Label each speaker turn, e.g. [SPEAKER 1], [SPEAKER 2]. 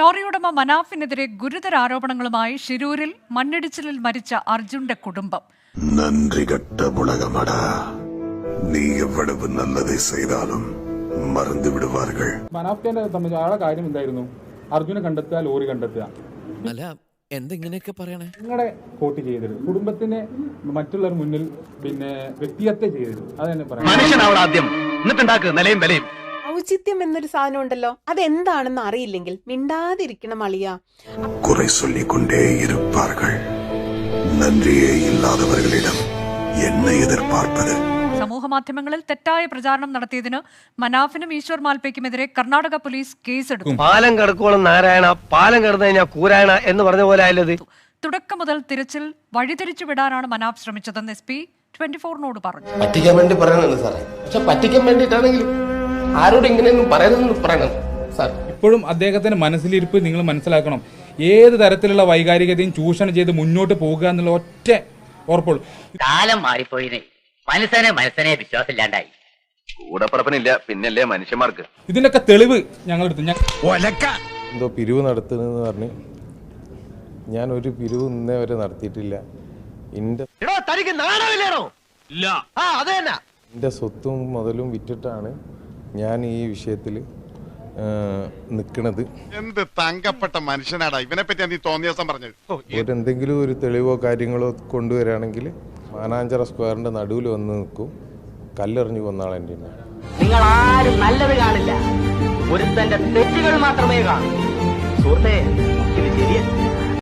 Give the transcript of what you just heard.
[SPEAKER 1] Lorry ഉടമ മനാഫിനെതിരെ ഗുരുതര ആരോപണങ്ങളുമായി ഷിരൂരിൽ മണ്ണിടിച്ചിലിൽ മരിച്ച അർജുന്റെ കുടുംബം.
[SPEAKER 2] നന്ദികെട്ട മുളകമടാ, നീ എவ்வளவு நல்லதை செய்தாலும் മറന്നു വിടുവാர்கள்.
[SPEAKER 3] മനാഫിനെ സംബന്ധിച്ച് അയാളുടെ കാര്യം എന്തായിരുന്നു? അർജുനെ കണ്ടെത്തുക, ലോറി കണ്ടെത്തുക.
[SPEAKER 4] അല്ല, എന്തെങ്ങനെയൊക്കെ പറയണേ?
[SPEAKER 3] നിങ്ങളെ കോട്ട് ചെയ്തത് കുടുംബത്തിനെ മറ്റുള്ളവർ മുന്നിൽ വ്യക്തിഹത്യ ചെയ്തത് അതെന്നെ പറയാം.
[SPEAKER 5] മനുഷ്യനാവണം ആദ്യം, എന്നിട്ടുണ്ടാക്കുക നിലയും വിലയും.
[SPEAKER 6] ഔചിത്യം എന്നൊരു സാധനം ഉണ്ടല്ലോ, അതെന്താണെന്ന് അറിയില്ലെങ്കിൽ മിണ്ടാതിരിക്കണം അളിയ.
[SPEAKER 2] കുറെ ചൊല്ലിക്കൊണ്ടേ ഇരുപ്പാர்கள். നന്ദിയേ ഇല്ലാത്തവர்களிடம் என்ன எதிர்பார்ப்பது?
[SPEAKER 1] സമൂഹമാധ്യമങ്ങളിൽ തെറ്റായ പ്രചാരണം നടത്തിയതിന് മനാഫിനും ഈശ്വർ മാൽപ്പയ്ക്കുമെതിരെ കർണാടക പോലീസ് കേസെടുത്തു.
[SPEAKER 5] പാലം കടക്കോളം നാരായണ, പാലം കടന്നു കഴിഞ്ഞാൽ കൂരായണ എന്ന് പറഞ്ഞ പോലെ ആയത്.
[SPEAKER 1] തുടക്കം മുതൽ തിരച്ചിൽ വഴിതിരിച്ചു വിടാനാണ് മനാഫ് ശ്രമിച്ചതെന്ന് SP 24-നോട് പറഞ്ഞു.
[SPEAKER 7] പറ്റിക്കാൻ വേണ്ടി പറയുന്നത് സാറേ, പക്ഷെ പറ്റിക്കാൻ വേണ്ടിയിട്ടാണെങ്കിലും ആരോട് ഇങ്ങനെയൊന്നും പറയുന്നതെന്ന് പറയണം സാർ.
[SPEAKER 3] ഇപ്പോഴും അദ്ദേഹത്തിന്റെ മനസ്സിലിരിപ്പ് നിങ്ങൾ മനസ്സിലാക്കണം. ഏത് തരത്തിലുള്ള വൈകാരികതയും ചൂഷണം ചെയ്ത് മുന്നോട്ട് പോകുക എന്നുള്ള ഒറ്റ ഉറപ്പുള്ളൂ.
[SPEAKER 8] കാലം മാറിപ്പോയിനെ, മനസ്സനെ വിശ്വാസമില്ലാണ്ടായി.
[SPEAKER 5] കൂടപ്പറപ്പനില്ല, പിന്നല്ലേ മനുഷ്യന്മാർക്ക്.
[SPEAKER 3] ഇതിന്റെയൊക്കെ തെളിവ് ഞങ്ങളെടുത്തു.
[SPEAKER 9] എന്തോ പിരിവ് നടത്തുന്നതെന്ന് പറഞ്ഞ് ഞാൻ ഒരു പിരിവ് ഇന്നേ വരെ നടത്തിയിട്ടില്ല. എൻ്റെ സ്വത്തും മുതലും വിറ്റിട്ടാണ് ഞാൻ ഈ വിഷയത്തിൽ നിൽക്കുന്നത്.
[SPEAKER 10] എന്ത് തങ്കപ്പെട്ട മനുഷ്യനാടാ ഇവനെ പറ്റി നീ തോന്നിയ ദിവസം പറഞ്ഞത്.
[SPEAKER 9] എന്തെങ്കിലും ഒരു തെളിവോ കാര്യങ്ങളോ കൊണ്ടുവരാണെങ്കിൽ മാനാഞ്ചിറ സ്ക്വയറിന്റെ നടുവിൽ വന്ന് നിൽക്കും, കല്ലെറിഞ്ഞു കൊന്നാളെ.
[SPEAKER 8] നിങ്ങൾ ആരും നല്ലത് കാണില്ല, ഒരുത്തന്റെ തെറ്റുകൾ മാത്രമേ കാണൂ. സുഹൃത്തേ, ഇത് ശരിയല്ല.